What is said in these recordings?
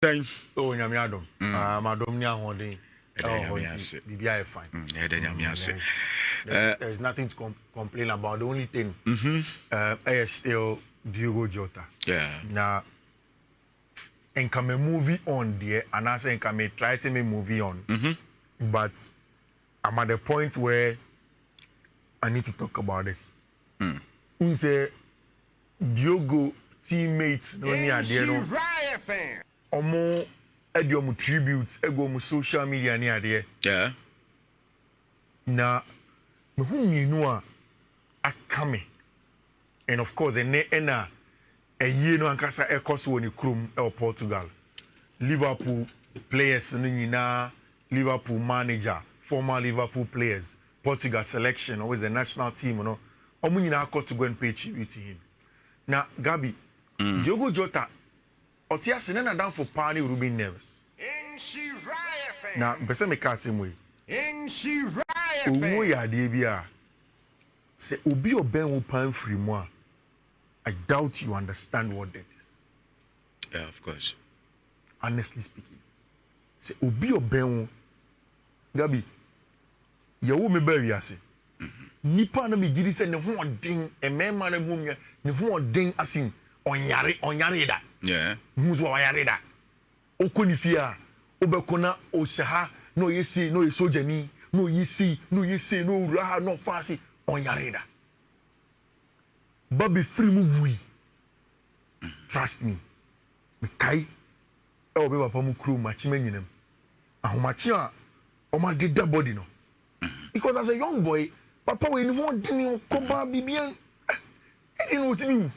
Thank oh nyamiadom madom nya hodin BBI fine there is nothing to complain about. The only thing is still Diogo Jota. Now and can me movie on there and I say can me try to me movie on but I'm at the point where I need to talk about this. Who say Diogo teammates no near there no omo ediomu tributes ego mu social media near there. Na me hu minu a akame and of course ena eye no ankasa ekoso woni krom e Portugal. Liverpool players no nyina, Liverpool manager, former Liverpool players, Portugal selection, always the national team, you know. Omu nyina got to go and pay tribute to him. Now, Gabi, Diogo Jota, Otia Senna down for Pani Ruben Neves. Now, Bessa me same way. Umu ya debia. Se obi oben wo pan free moi. I doubt you understand what that is. Yeah, of course. Honestly speaking. Se obi oben wo Gabi, ye wo me ba wiase. Nipa na me giri se ne ho odin e mema na hu ne ho odin asin onyare da. Yeah. Who's wayare da. Okoni fia obekona oshaha no yesi no yesojani no yesi no uraha no fasi onyare da. Baby free move. Trust me. Me kai e obe papa mu kru machi menyinem. Ahomachi a o ma deda body no. Because as a young boy, papa we ni ho dini koba bibian. I didn't know what to do.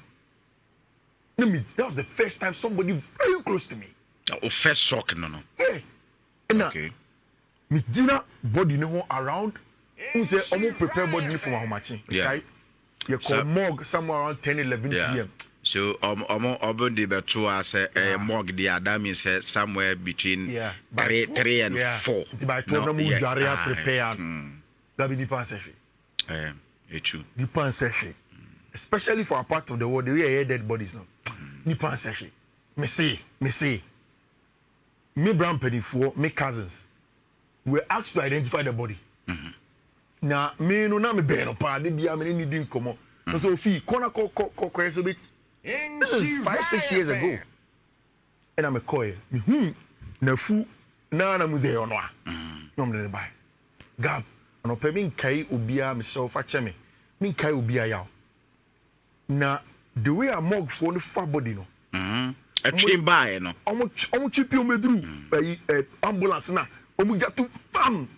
That was the first time somebody very close to me. Oh, first shock, no. Yeah. And okay. Me Gina body no around. Who say almost prepare body for my matching. Yeah. Right? You call morgue somewhere around 10, 11 p.m. So almost the better as a morgue the that means somewhere between 3 and 4. By 12 no, prepare. That be the passage. It's true. The passage. Especially for a part of the world, the way I hear dead bodies now. Nipa session. Me say, me brown penny for me cousins were asked to identify the body. Now, me no na me be no pa, de bia me ni din komo. So fi kona ko so bit. This is 5-6 years ago. And I'm a coy. Na fu na muze ono a. No me buy. Gab, ono pe min kai obia me so fa cheme. Min kai obia yaw. Na the way I mug for the far body no. A train by no. Omo chipi o medru ambulance na. Omo jatu bam.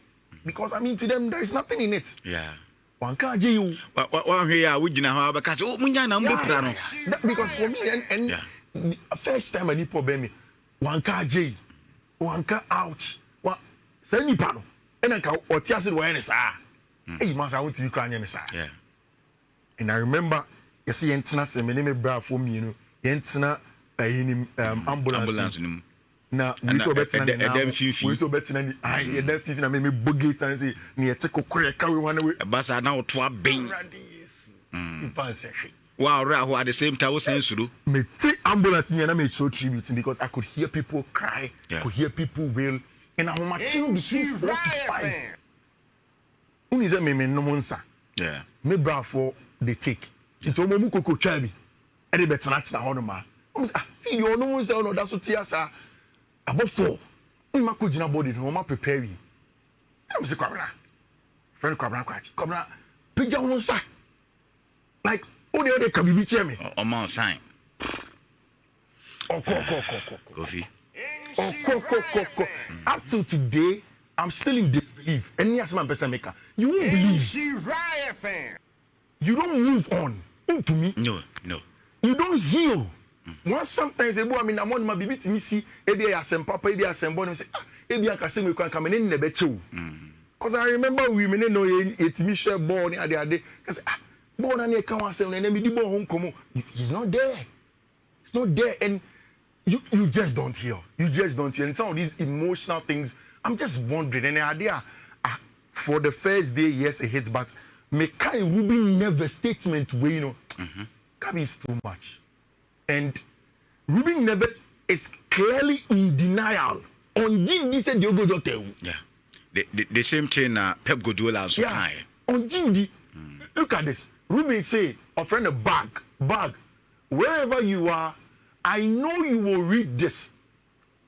Because I mean to them there is nothing in it. Yeah. One ka je you. One here we gina ha because oh munya na mbo pra no. Because for me and the first time I need problem me one ka je. One ka ouch. One say nipa no. E na ka otiase do ene sa. Eh man say I want to cry anya me sa. Yeah. And I remember you see yentina se me ne me bra for me no yentina ambulance nim na we so betina we so betina ni ai dem fifi na me bogate and say ne yete kokore carry one way basa na to aben ipansehwe wow ra at the same time we sensuru me ti ambulance ni na me show tribute because I could hear people cry, could hear people wail and how much between 4 to 5 uni say me no monsa me bra for the take it's omo mu koko twa bi e de betena tena ho no ma o say fi yo no say no da so tia sa abofo ma ko gina body no ma prepare wi am say kwabra friend kwabra pija won sa like o de ka bibi che me o ma sign coffee up to today I'm still in disbelief any as man person maker you won't believe you don't move on to me. No. You don't heal. Once sometimes I mean I'm on my baby to see a day as some papa, a day as some bonus. Ebi aka say we can come in the becho. Because I remember women know it me share born at the day. Because born and you can't say and then me home come. He's not there. It's not there, and you just don't heal. You just don't heal. And some of these emotional things, I'm just wondering. And the idea for the first day, yes, it hits, but me kai Ruben never statement where you know. Gabi is too much. And Ruben Neves is clearly in denial. On Jindi said Diogo Jota. Yeah. The same thing Pep Guardiola also. Yeah. On Jindi, look at this. Ruben say, friend, a bag. Wherever you are, I know you will read this.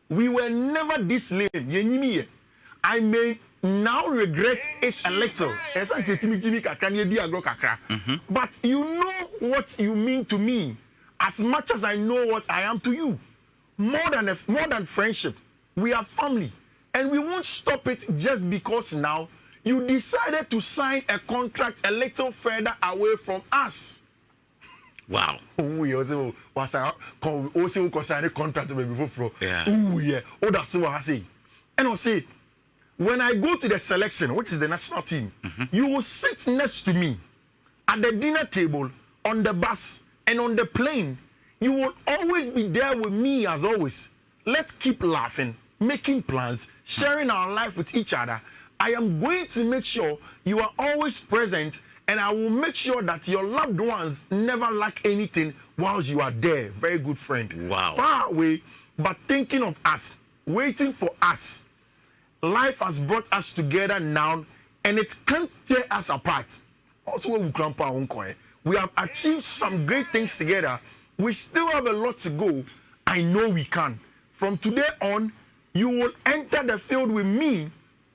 We were never this lame. I may now regret it a little. But you know what you mean to me as much as I know what I am to you. More than friendship. We are family. And we won't stop it just because now you decided to sign a contract a little further away from us. Wow. We also sign a contract before. Yeah. Oh, that's what I say. And I'll say, when I go to the selection, which is the national team, you will sit next to me at the dinner table, on the bus, and on the plane. You will always be there with me as always. Let's keep laughing, making plans, sharing our life with each other. I am going to make sure you are always present, and I will make sure that your loved ones never lack anything whilst you are there. Very good friend. Wow. Far away, but thinking of us, waiting for us. Life has brought us together now, and it can't tear us apart. Also, we have achieved some great things together. We still have a lot to go. I know we can. From today on, you will enter the field with me.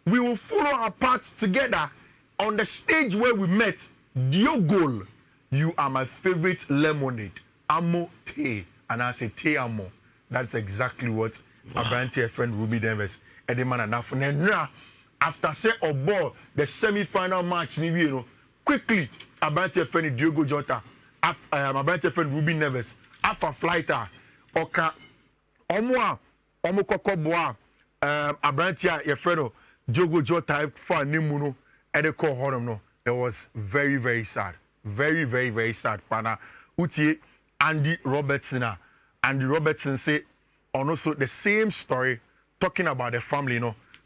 We will follow our paths together on the stage where we met. Diogo, you are my favorite lemonade. Amo te. And I say te amo. That's exactly what Abrante's friend Ruby Denvers. After say ball the semi-final match, quickly Abrante's friend Diogo Jota, Abrante's friend Ruby Neves, after flighter, Oka, Omo Kokoboa, Abrante's your friend Diogo Jota for Nimuno, and the call Horam. No, it was very, very sad. Very, very, very sad. Pana Uti Andy Robertson. Andy Robertson say, and also the same story. Talking about the family,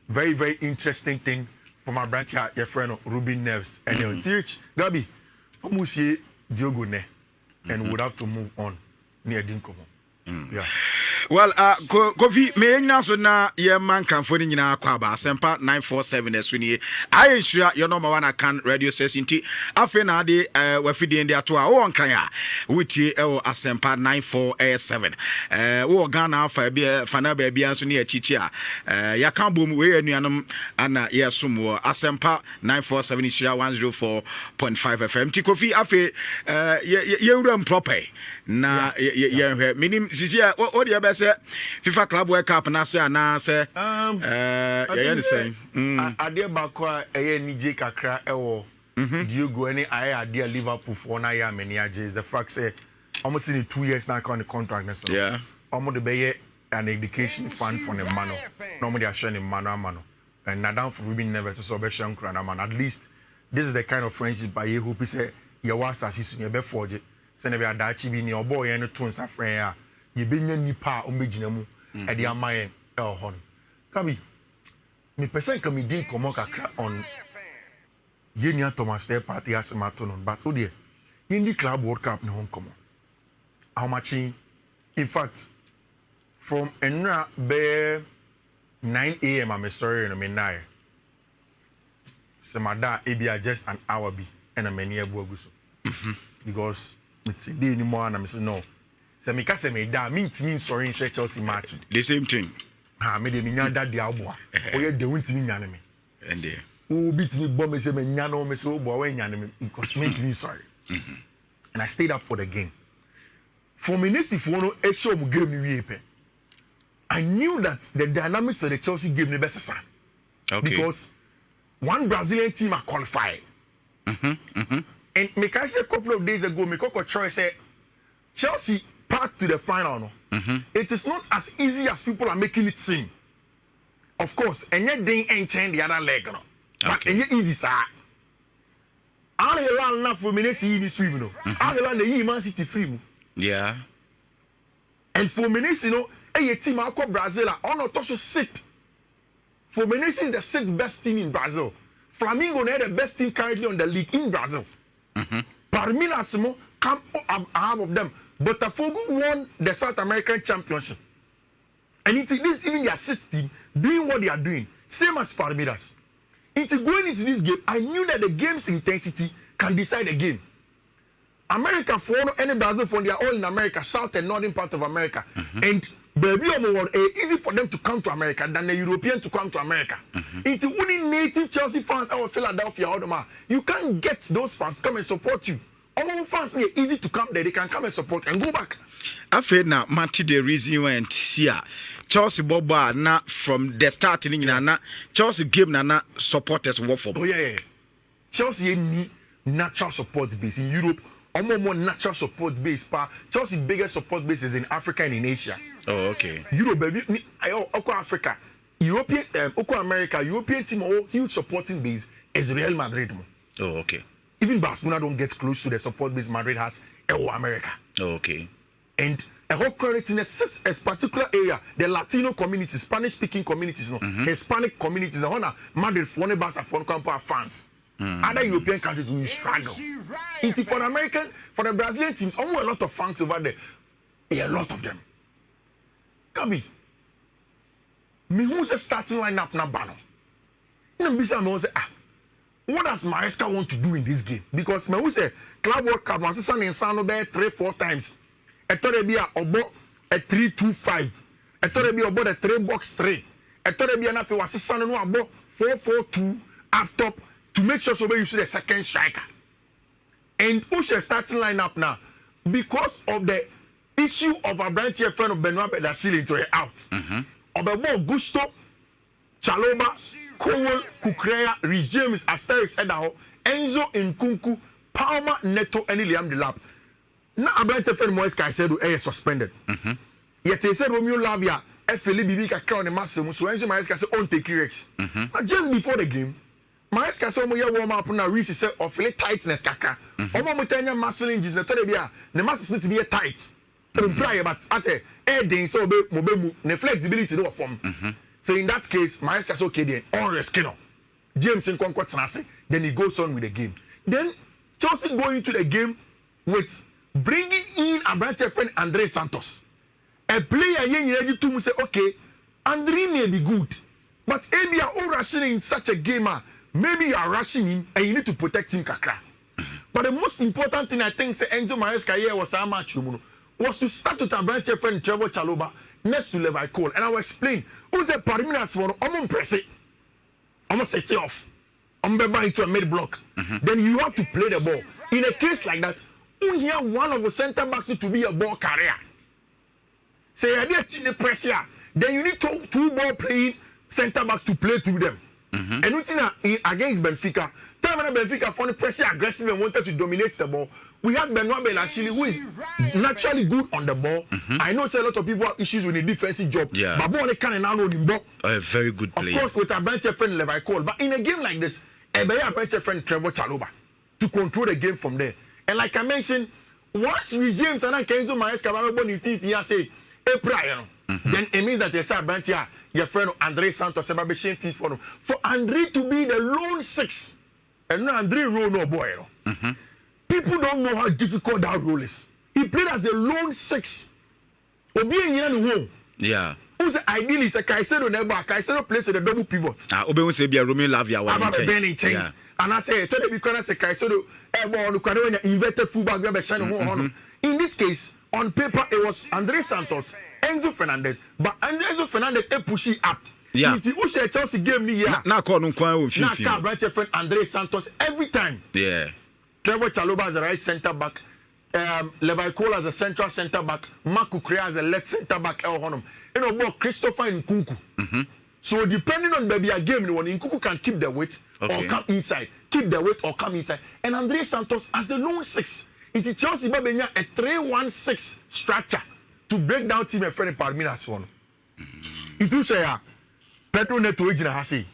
very, very interesting thing for my branch here, your friend Ruby Neves. And you teach Gabi, almost see Diogo ne, and would have to move on near Dinko. Yeah. Well, Kofi, me so na ye man kan foni nyina kwaba Asempa 947 esuni. I ensure your number one can radio station ti. Afe na de wafidi ndi ato a wo nkan ya. Wutie Asempa 947. Wo Ghana afa bia fana ba bia so ne achichi a. Ya kan bom we anuanom ana ye som wo Asempa 947 shira 104.5 FM. Ti Kofi afe ye wura proper. Na ye minim sisi a o de be say FIFA Club World Cup na say na say ye say ade ba ko eye nije kakra ewo Diogo any ade Liverpool for na ya many is the fact say almost in 2 years now on the contract na so yeah almost the be an education fund for the man no mo dey share the man and na down for Ruben never so be share nkra na man at least this is the kind of friendship by you hope say your was assist you be forge say na be adachi bi ni obo ye no to nsa friend a ye benya nipa o megina mu e de amaye e ho no kabi me person ka me din komo kakra on ye nia Thomas Day party asemato no but o de in the Club World Cup no hon komo how much in fact from enra be 9 a.m. I'm sorry no me nine semada e be just an hour bi and a many ebu aguso because it's day anymore and I say no. So me ka say me da me ntimi sorry in Chelsea match. The same thing. Ha me de me nya da de aboa. Oye de wuntimi nya ne me. And there. O bit me bomb me say me nya no me say o boy we nya ne me because me ntimi sorry. And I stayed up for the game. For me nesi for no e show mu game ni wie pe. I knew that the dynamics of the Chelsea game ne be sesa. Okay. Because one Brazilian team are qualified. And me can say a couple of days ago, me Coco Troy said Chelsea path to the final. It is not as easy as people are making it seem. Of course, and yet they ain't change the other leg, no. But and yet easy, sir. All the land enough for me see this free, no. All the land the Man City free, yeah. And for me, you know, a team I call Brazil, I not to sit. For me, is the sixth best team in Brazil. Flamengo are the best team currently on the league in Brazil. Parminas come half of them. Botafogo won the South American Championship. And it's this even their sixth team doing what they are doing, same as Palmeiras. It's going into this game. I knew that the game's intensity can decide the game. America for any Brazil for they are all in America, south and northern part of America. And baby easy for them to come to America than the European to come to America. It's only native Chelsea fans out of Philadelphia. You can't get those fans to come and support you. All fans are easy to come there. They can come and support and go back. I feel now, Matty, the reason went here. Chelsea Boba na from the starting na Chelsea game na supporters work for. Oh yeah. Chelsea need natural support base in Europe. More natural support base. Chelsea biggest support base is in Africa and in Asia. Oh okay. Europe, baby, Africa, European, America, European team, huge supporting base is Real Madrid. Oh okay. Even Barcelona don't get close to the support base Madrid has. America. Oh okay. And a whole current in a particular area, the Latino communities, Spanish-speaking communities, Hispanic communities, Madrid, Barça, fans. Other European countries will struggle. For the Brazilian teams, almost a lot of fans over there. A lot of them. Kabi, me who's a starting lineup na bano? What does Maresca want to do in this game? Because me who say Club World Cup, my sister in Sano be 3-4 times. I thought it be a 3-2-5. I thought it be about a 3-box-3. I thought it be enough for sister no about 4-4-2 up top to make sure so you see the second striker. And who's your starting lineup now? Because of the issue of a branch here friend of Benoit Bedashili into out. Of the ball Gusto, Chaloba, Cowell, Kukurea, Rhys James, Asterix Edaho, Enzo Nkunku, Palmer, Neto, and Liam Delap. Now a branch here friend Maresca said is suspended. Yet they said Romeo Lavia, Felipe Bibi crown and Massimo, so Enzo Maresca said on take Rex. But just before the game, Maresca said we warm up now. Reese said of tightness kaka. Mutanya muscle injuries. The Torrebia, the muscles need to be tight. But I say, adding so be the flexibility no form. So in that case, Maresca said okay then on the skin. James in Concord Nasi. Then he goes on with the game. Then Chelsea going to the game with bringing in a branch friend Andre Santos. A player young ready to say okay, Andre may be good, but if you are all rushing in such a game, maybe you are rushing him and you need to protect him kakra. But the most important thing I think Enzo Maresca here was how much was to start with a branch friend Trevor Chaloba next to Levi Cole. And I will explain. Who's the perimeters for I'm press it. I'm gonna set it off. I'm gonna into a mid block. Then you have to play the ball. In a case like that, you hear one of the center backs to be a ball carrier. Say I did in the press here. Then you need two ball playing center backs to play through them. And against Benfica, time when Benfica found the pressure aggressive and wanted to dominate the ball. We had Benoit Belashili, who is naturally good on the ball. I know a lot of people have issues with the defensive job. But ball they can now know the ball. A very good player. Of course, with a bench friend Levi Cole. But in a game like this, a bench friend Trevor Chaloba to control the game from there. And like I mentioned, once Rhys James and Enzo Maresca born in FIFA say, then it means that you say bench here. Your friend Andre Santos for Andre to be the lone six, and no Andre role no boy. People don't know how difficult that role is. He played as a lone six. Yeah. Who's ideally a Caicedo never Caicedo plays with a double pivot. Obe say be a Romeo Lavia one. Yeah. And I say today because Caicedo inverted fullback in this case, on paper it was Andre Santos, Enzo Fernandez, but Enzo Fernandez pushy up. Yeah. If Chelsea game here. Now call no quan Now branch friend Andre Santos every time. Yeah. Trevor Chaloba as a right centre back, Levi Cole as a central centre back, Marco Crea as a left centre back. Christopher Nkunku. So depending on maybe a game, Nkunku can keep the weight or come inside, keep the weight or come inside, and Andre Santos as the lone six. It's Chelsea Babenya a 3-1-6 structure to break down team and friend Palmeiras one. It will say Pedro Neto Ejina Hasi.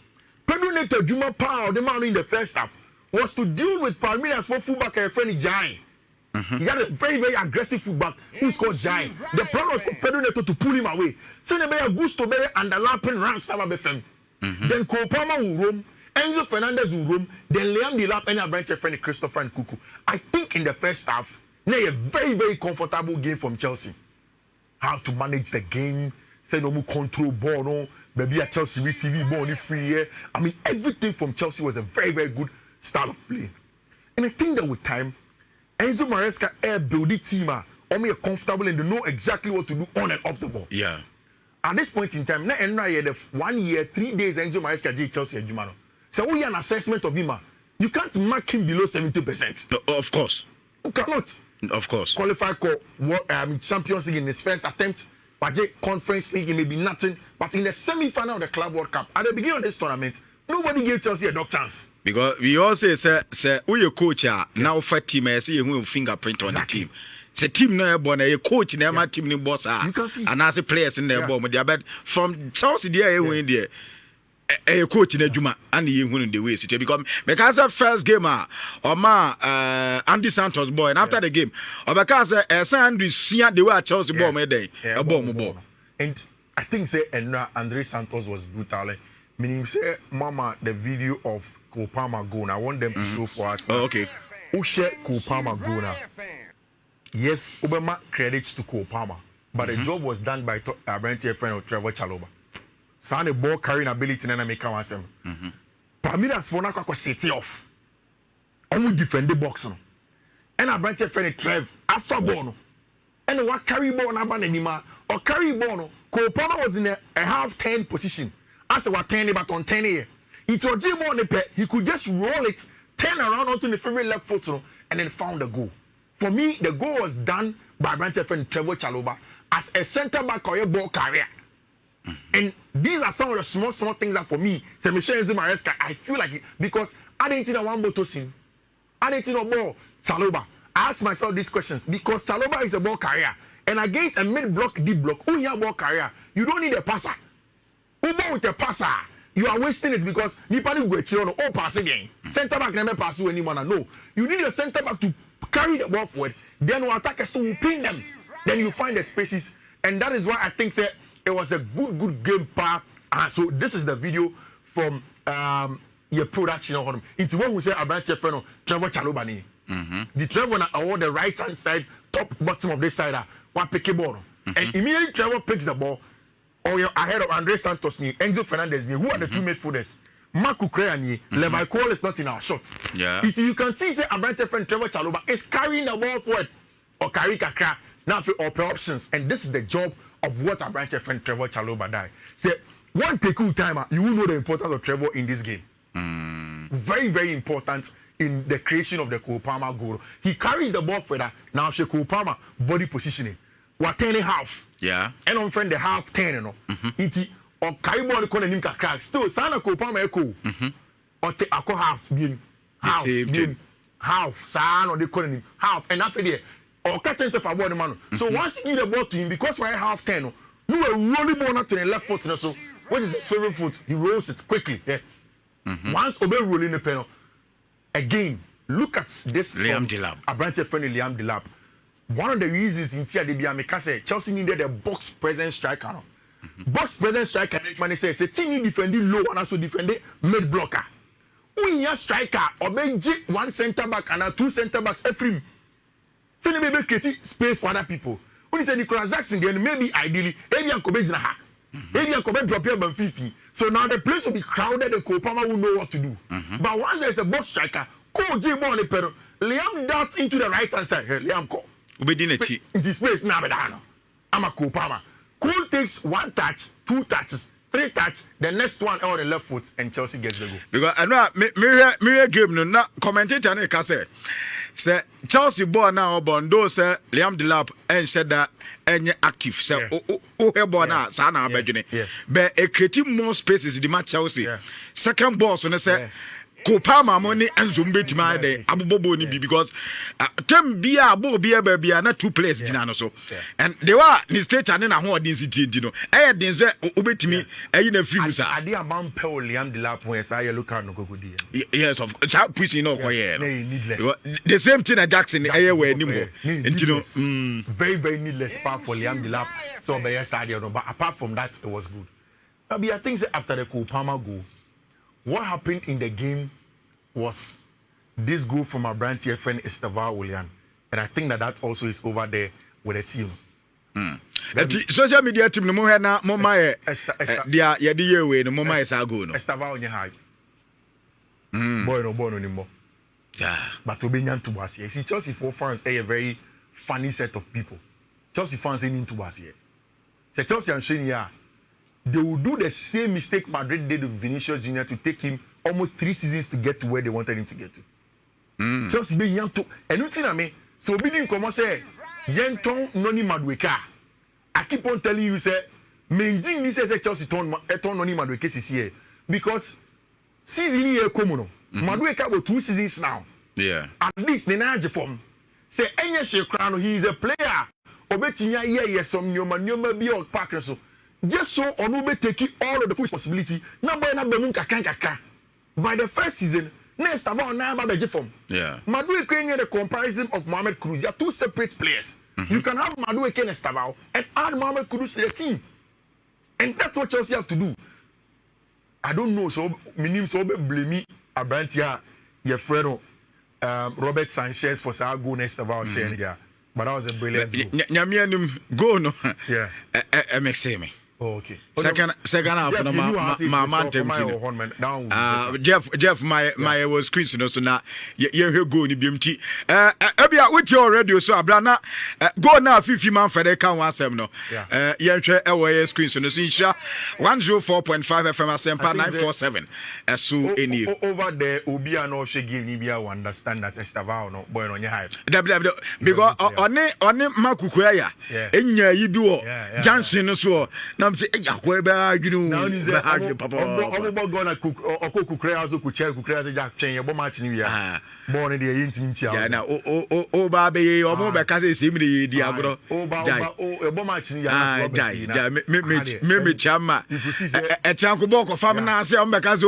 Pedro Neto Juma Power the man in the first half was to deal with Palmeiras for fullback and friend Jai. He had a very, very aggressive fullback who's called Jai. The plan was for Pedro Neto to pull him away. So they may Gusto Bele and the lapping round Stava Befem. Then Kopama will roam, Enzo Fernandez will roam, then Liam Delap and a branch of friend Christopher Nkunku. I think in the first half, they a very, very comfortable game from Chelsea. How to manage the game, say no more control ball, no, maybe a Chelsea receiving ball in free here. I mean, everything from Chelsea was a very, very good style of play. And I think that with time, Enzo Maresca build the team are comfortable and they know exactly what to do on and off the ball. Yeah. At this point in time, now the 1 year, 3 days, Enzo Maresca did Chelsea at Jumano. So we an assessment of him. You can't mark him below 70%. Of course. You cannot. Of course. Qualify for Champions League in his first attempt. But Conference League, it may be nothing. But in the semi-final of the Club World Cup, at the beginning of this tournament, nobody gave Chelsea a dog chance. Because we all say, we a coach now for team, I see a fingerprint on the team. It's a team now, born a coach in my team in boss, and as a players in their bomb. But from Chelsea, there, win there. A coach in a Juma and the win the way city because the first game Andy Santos boy and after the game because Andrew see the way Chelsea ball made day a bomb. And I think say Andre Santos was brutal. Meaning say mama the video of Kopama go now I want them to show for us. Oh, okay. Who share Kopama go now? Yes, Obama credits to Kopama, but the job was done by Brent friend of Trevor Chalobah. So the ball carrying ability and make one sem. Pamidas for na kwa city off. Omu defend the box no. And a branch friend Trev after ball no. And what carry ball na ban anima or carry ball no. Kopama was in a half 10 position. As what 10 but on 10 here. It was Jim on the pet. He could just roll it, turn around onto the favorite left foot no, and then found the goal. For me, the goal was done by branch friend Trevor Chalobah as a centre back or a ball carrier. And these are some of the small things that for me, say Michel Enzo Maresca, I feel like it because I didn't know one motor scene. I didn't know ball Chalobah. I ask myself these questions because Chalobah is a ball carrier. And against a mid-block, deep block, who here ball carrier, you don't need a passer. Who ball with a passer? You are wasting it because Nipani Guechirono, oh pass again. Centre back never pass you anyone. No. You need a centre back to carry the ball forward. Then when attackers to pin them. Then you find the spaces. And that is why I think say it was a good game part. So this is the video from your production of him. It's one who say about your friend Trevor Chalobah. The Trevor on the right hand side, top bottom of this side, one pick a ball. And immediately Trevor picks the ball, or you're ahead of Andre Santos, Enzo Fernandez, who are the two midfielders. Marco Creani, Levi Cole is not in our shot. Yeah. You can see say about your friend Trevor Chalobah is carrying the ball forward or carry kakra now for open options, and this is the job of what our branch friend Trevor Chalobah died. Say one take cool timer, you will know the importance of Trevor in this game. Very, very important in the creation of the Kopama goal. He carries the ball further. Now she Kopama body positioning. What 10 half. Yeah. And on friend the half 10 no. Iti or carry ball the corner nim crack. Still sana Kopama echo. Or take a half being half being half sana or the corner nim half and after there. Or catch himself a ball the man. So once you give the ball to him, because we're half 10, no a rolling ball not to the left foot. So what is his favorite foot? He rolls it quickly. Yeah. Once Obey rolling the panel, again, look at this. Liam Delap. A branch of friend Liam Delap. One of the reasons in Tia Debiameka said Chelsea needed a box present striker. Box present striker, man says a team you defending low and also defending mid blocker. When you striker, Obey one centre back and two centre backs every. So they may create space for other people. When you say Nicolas Jackson, then maybe ideally, maybe I'm going to maybe I'm going to drop here by 50. So now the place will be crowded and Kopama will know what to do. But once there's a box striker, Cole J. Bonne Pero, Liam darts into the right hand side. Hey, Liam Cole. Into space now, I'm a Kopama. Cole takes one touch, two touches, three touches, the next one on the left foot, and Chelsea gets the goal. Because I know, me game no na commentator ne ka say Chelsea ball now bondo say Liam Delap and said that any active say o ball na sa na abedwene but e create more spaces the match Chelsea second ball so say Kopama money Enzo Maresca de abobobo ni bi because tem bia bo bia bia na two players gina no so and they were ni state and na ho odin city di no eh den say obetimi eh na free musa ade amam pe Liam Delap when say yellow card no kokodi yes of pushing no koye the same thing that Jackson eh we ni mo ntino very very needless part for Liam Delap so be yes side no but apart from that it was good. I think say after the Kopama goal, what happened in the game was this goal from our brand here friend Estevan Willian. And I think that also is over there with the team. Social media team no mo he na mo ma dia ye di yewe no mo ma isa go no. Estava onye hype. Boy no ni mo. Yeah. But Obinyan to was here. See, Chelsea fans are a very funny set of people. Chelsea fans ain't into us here. So Chelsea and Shane here, they will do the same mistake Madrid did with Vinicius Jr. to take him almost 3 seasons to get to where they wanted him to get to. Chelsea be young to and you see me. So we didn't come and say, Yenton Noni Madueka. I keep on telling you, say, Menjing this says Chelsea turn Noni Madueka is here. Because season here come Madueka go 2 seasons now. Yeah. At least the Naja form. Say Enya Shekrano, he is a player. Obetinya yes some nyoma bi or park so. Just so Onube taking all of the full responsibility. Now boy na bemun kakaka. By the first season, next about na ba beje form. Yeah. Madueke the comparison of Mohamed Kudus. They are 2 separate players. You can have Madueke and Estavao and add Mohamed Kudus to the team. And that's what Chelsea have to do. I don't know, so minim so blame me Abrantia, your friend Robert Sanchez for our goal next about sharing here. But that was a brilliant goal. Nyamianum go no. Yeah. MXM. Oh, okay. Second half no ma Jeff my was squeeze no so na ye hwe go ni biamti ebia wuti already so abrana go na fifi man fede kan wasem no ye hwe ewo squeeze no so insha 104.5 FM asempa 947 so eni over there obi an o hwe give ni bia understand that Estavao no boy no nye hype because oni makukua ya enya yi bi wo junction no so na say yakwa ba adwunu ba papa obo go na okokukre azo kuche kukre azo ja twen ye bo match ni wia bo ne de yintinti ya na o ba be ye omo be ka say semi de di agro bo match ni ya ja me chama e tianko bo ko fam na say omo be ka say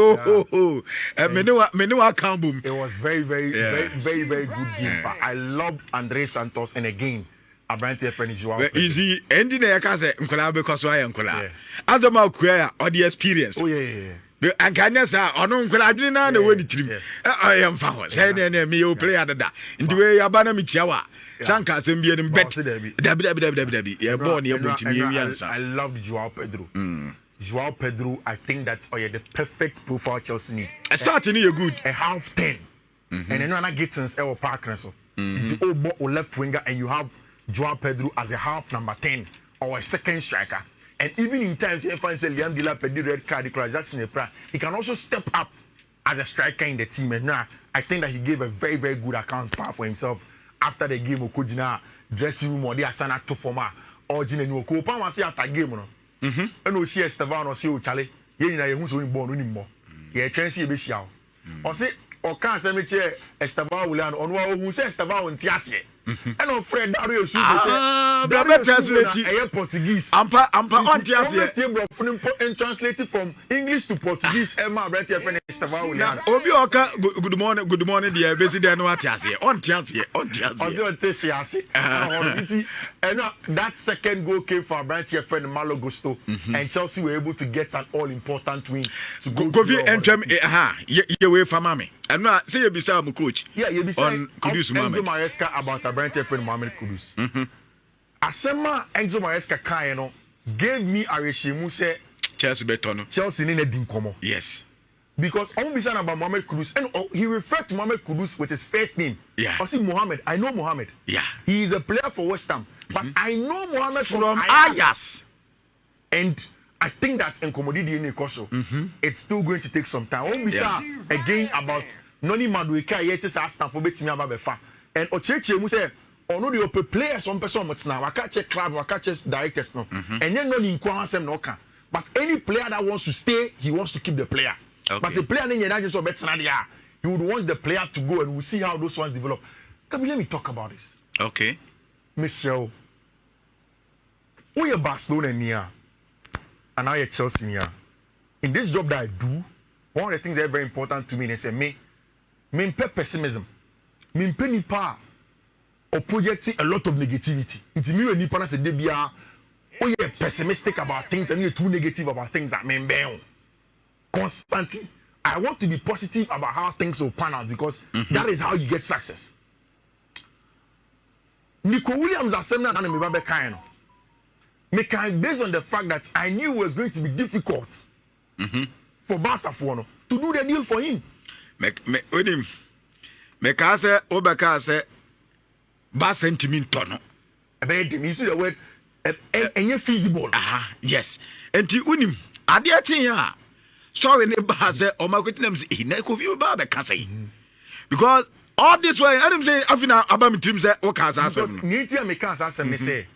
me ne wa kan bum. It was very good game. I loved Andre Santos and again Abrante friend Joao. Easy ending na yaka say nkola be koso aye nkola. Azoma kuya or the experience. Oh yeah. And can say ono nkola adwene na na woni tirim. I am fa ho. Say na me o player dada. Ndi we abana mi tiawa. Sanka asem bie dem bet. Dabi. Yeah born here butimi ewiansa. I loved Joao Pedro. Joao Pedro, I think that's the perfect profile Chelsea need. Starting you good. A half 10. And then when I get since our partner so. Or left winger and you have Joao Pedro as a half number 10 or a second striker. And even in times if I say Liam Dila Pedro red card, Jackson he can also step up as a striker in the team. And now I think that he gave a very good account for himself after the game. Okojina dressing room or the Asana to former or Jine Nuko Pama see after game. And we see Estevan or see Charlie. Ye na ye hu so born no nimmo. Ye twen see be hia. O se o kan se me che Estevan will and onwa hu se Estevan on ti ase. And on friend Dario su Dario translate e Portuguese. Ampa on ti ase. And translated from English to Portuguese. Emma Brett friend Estevan will and obi oka good morning dear besi there no ati ase. On ti ase. On ti ase. And that second goal came from Brett friend Malo Gusto and Chelsea were able to get an all-important win to go to Entram ye way from Mami. I'm not say you be my coach. Yeah, you be on Kudus Enzo Maresca about a branch friend Mohamed Kudus. Asema Enzo Maresca Kayeno gave me a regime say Chelsea betono. Chelsea need a komo. Yes. Because I'm saying about Mohamed Kudus and he referred to Mohamed Kudus with his first name. Yeah. I see Mohamed. I know Mohamed. Yeah. He is a player for West Ham. But I know Mohamed from Ajax. And I think that in commodity in Koso, it's still going to take some time. When we start again about Noni Madueka yet is asked for betting about Befa. And Ocheche mu say, ono the open players on person much now. I can't check club, I can't check directors no. And then Noni Nkwasem no can. But any player that wants to stay, he wants to keep the player. Okay. But the player in your just bet scenario, you would want the player to go and we'll see how those ones develop. Let me talk about this. Okay. Michelle, who you Barcelona near? And now you're Chelsea near. In this job that I do, one of the things that are very important to me is me pessimism. Me nipa or projecting a lot of negativity. Into me when nipa na say they are pessimistic about things and you're too negative about things that mean constantly. I want to be positive about how things will pan out because that is how you get success. Nico Williams has said that I'm a kind. based on the fact that I knew it was going to be difficult for Barca to do the deal for him. Mekase Obekase Barca ntimi ntono. You see the word feasible. Yes. Enti unim ade atia story ne Barca o makweti nam say na ko fi ba be kase. Because all this way I say afina abam team say o ka asem no. Ni tia me ka asem ne say.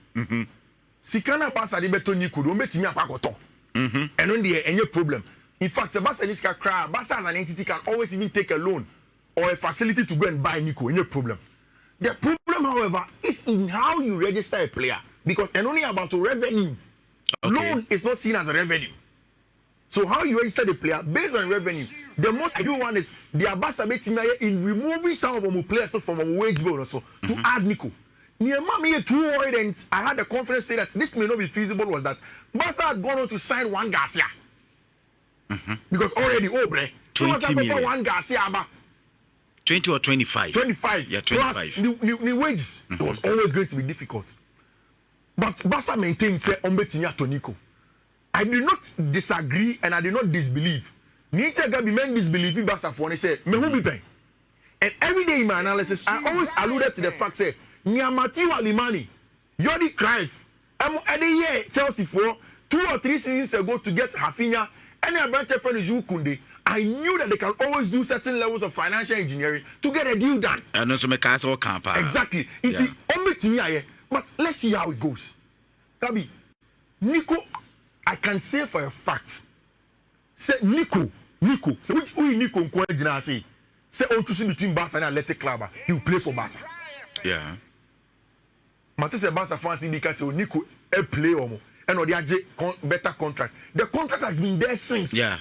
Sikana Barca de beto Nico do metimi akwakoto. Eno de enye problem. In fact, the Barca needs to cry. Barca as an entity can always even take a loan or a facility to go and buy Nico. Any problem. The problem, however, is in how you register a player. Because and only about revenue. Okay. Loan is not seen as a revenue. So how you register the player based on revenue. The most ideal one is the Barca in removing some of our players from our wage bill also to add Nico. Near mommy 2 worried, and I had the confidence to say that this may not be feasible. Was that Barca had gone on to sign one Garcia. Because already 20 million. One Garcia 20 or 25. 25. Yeah, 25. Plus new wages. It was always going to be difficult. But Barca maintained say Ombetinya to Nico. I did not disagree and I did not disbelieve. Nietzsche Gabi men disbelieve in Barca for say me who be paying. And every day in my analysis, I always alluded to the fact say Niamati Walimani, Yodi Cruyff, year Chelsea for 2 or 3 seasons ago to get Rafinha. Any branch friend is Kunde. I knew that they can always do certain levels of financial engineering to get a deal done. And also make us all camp. Exactly. But let's see how it goes. Gabi, Nico, I can say for a fact. Say Nico. So which Nico Nkwajina say? Say on to see between Barca and Athletic Club, he will play for Barca. Yeah. Matisse Barca fans because Nico a play or and the better contract. The contract has been there since. Yeah.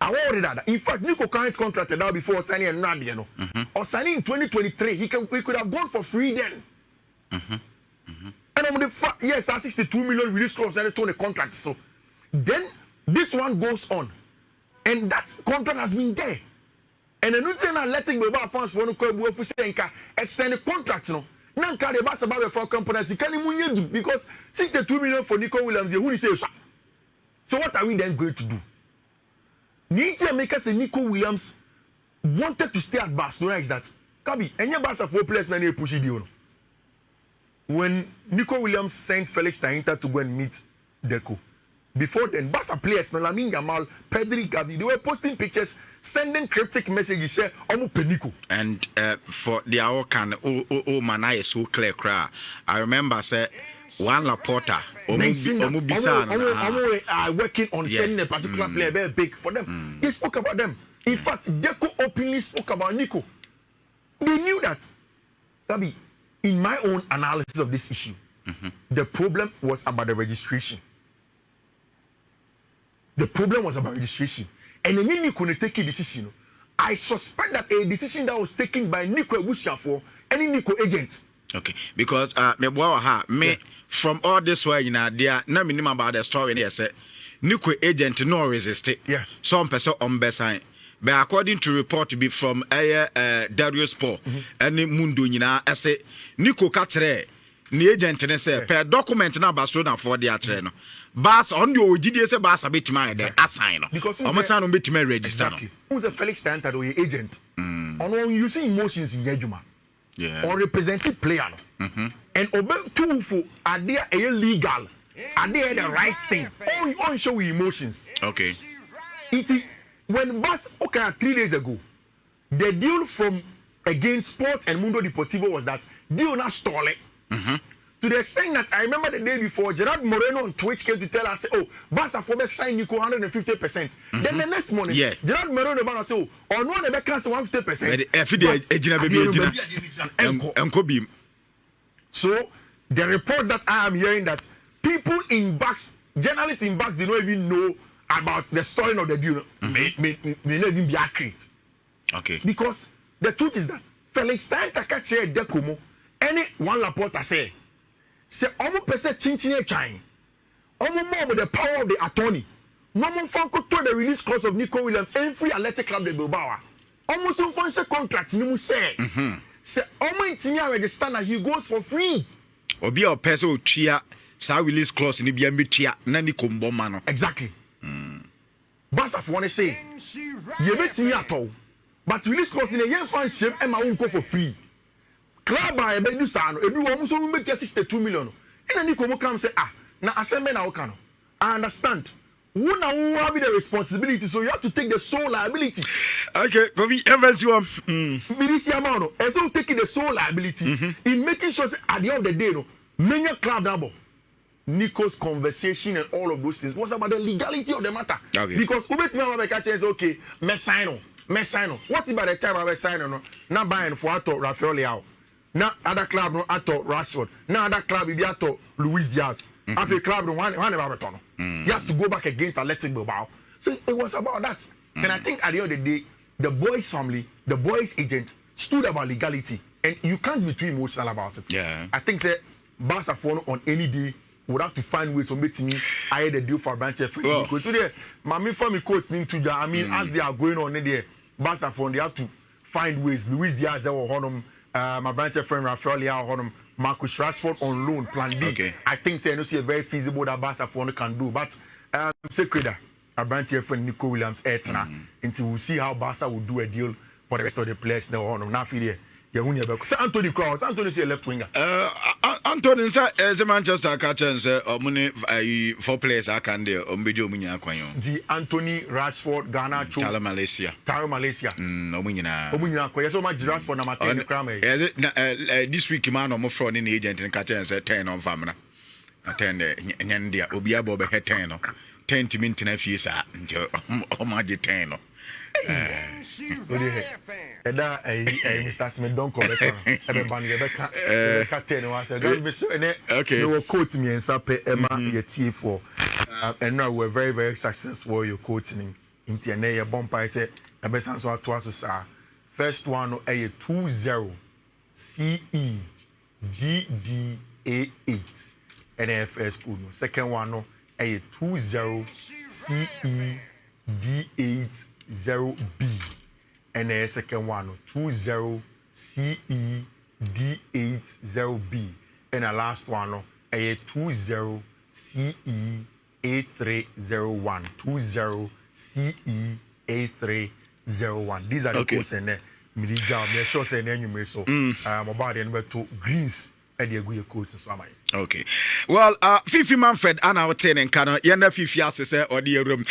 I worried that. In fact, Nico current contracted now before signing and Nadia, you know. Or signing in 2023, he could have gone for free then. And on the yes, that 62 million release clause and the contract. So then this one goes on, and that contract has been there. And the new thing letting the fans for extend the contract, you know. Now, the Barca for companies because 62 million for Nico Williams. Who says so? What are we then going to do? Nietzsche makers and Nico Williams wanted to stay at Barcelona. Is that Kabi? Any Barca for players na push deal. When Nico Williams sent Felix Tainta to go and meet Deco, before then Barca players na Lamine Yamal, Pedri, Gavi, they were posting pictures, sending cryptic messages. Say, "Omo Penico." And for the hour can man, I is so clear. I remember say one Laporta, working on sending a particular player very big for them. They spoke about them. In fact, Deco openly spoke about Nico. They knew that. Gabi, in my own analysis of this issue, the problem was about the registration. The problem was about registration. And then Nico take a decision. I suspect that a decision that was taken by Nico for any Nico agent. Okay, because from all this way, there no minimum about the story. There say Nico agent no resist it. Yeah. Some person on besign. But according to report to be from Darius Paul and Mundo, I say Nico Catre, the agent say per document na Barcelona for the atreno. Bas on the OGDS Bas a bit my assign. Because almost on bit my register. Who's a Felix Tanta or agent? On you see emotions in Yejuma. Yeah. Or represented player. And obey two for are they illegal? Are they the right thing? On show emotions. Okay. When Bas 3 days ago, the deal from against Sports and Mundo Deportivo was that deal not stole it. To the extent that I remember the day before, Gerard Moreno on Twitch came to tell us, "Oh, Barca for best sign Nico 150%." Then the next morning, Gerard Moreno about say, "Oh, no, they cancel 150%." So the reports that I am hearing that people in Bucks, journalists in Bucks, they don't even know about the story of the deal. May not even be accurate. Okay. Because the truth is that Felix Tantakache Decomo, any one Laporta say almost percent chinchine chain. Almost more with the power of the attorney. No more Franco to the release clause of Nico Williams and free Athletic Club de Bilbao. Almost some fancy contracts, no say. Say almost in register he goes for free. Or be a person chia sa release clause ni bia metua na Nico mboma no. Exactly. Barça for one say you bet me at all. But release clause in a yen fan shame and my own go for free. Club by be do sa no edu wo so make 62 million. And Nico mo come say na assemble na okano. I understand. Who have the responsibility, so you have to take the sole liability. Okay, Kofi, everyone. Amount, and so taking the sole liability in making sure at the end of the day, no, many club double. Nico's conversation and all of those things was about the legality of the matter. Okay. Because Ubeti catch is okay, me sign. What about the time I sign no? Now buying for Ato Rafael Leao. Now other club no Ato Rashford. Now other club be Ato Luis Diaz. After club no one never return. He has to go back again to Athletic Bilbao. So it was about that. And I think at the end of the day, the boys' family, the boys' agent stood about legality. And you can't be too emotional about it. Yeah. I think say Barça on any day would have to find ways to make me I had a deal for Branch because today, my family coach need to I mean, as they are going on there, Barça they have to find ways. Luis Diaz or Honum, my branch friend Rafael Leao Honum, Marcus Rashford on loan, plan B. Okay. I think say see a very feasible that Barça can do. But Sekreda, a branch friend Nico Williams Etna, until we see how Barça will do a deal for the rest of the players now on Nafide. So Anthony Cross, Anthony is a left winger. Anthony is a Manchester catcher and say, money 4 players I can do. Ombejo Munya Quayon. The Anthony Rashford, Ghana, Tala Malaysia. No Munya. Omunya, so much Rashford, Namaten, Cramé. This week, man, or more fraud in the agent and catcher and say 10 on Famina. Attend Nyandia, Obiabo, head 10. 10 to mint in a few, sir, until Omaji 10. Mr. Smith don't call it. Okay. You were coaching me and Sape Emma your for and now we're very, very successful. You're coaching in TNA bumper. I said, I best answer to us. First one a 20 CEDDA8 NFS school. Second one a 20 CED8 0B and the second one 20 CED8 0B and the last one a 20 CE8301 20 CE8301. These are the codes and the Midija me sure say na nyume so about the number 2 greens and the good codes so am I. Okay. Well, Fifi Manfred and our 10 and Cano yenda Fifi as say or the room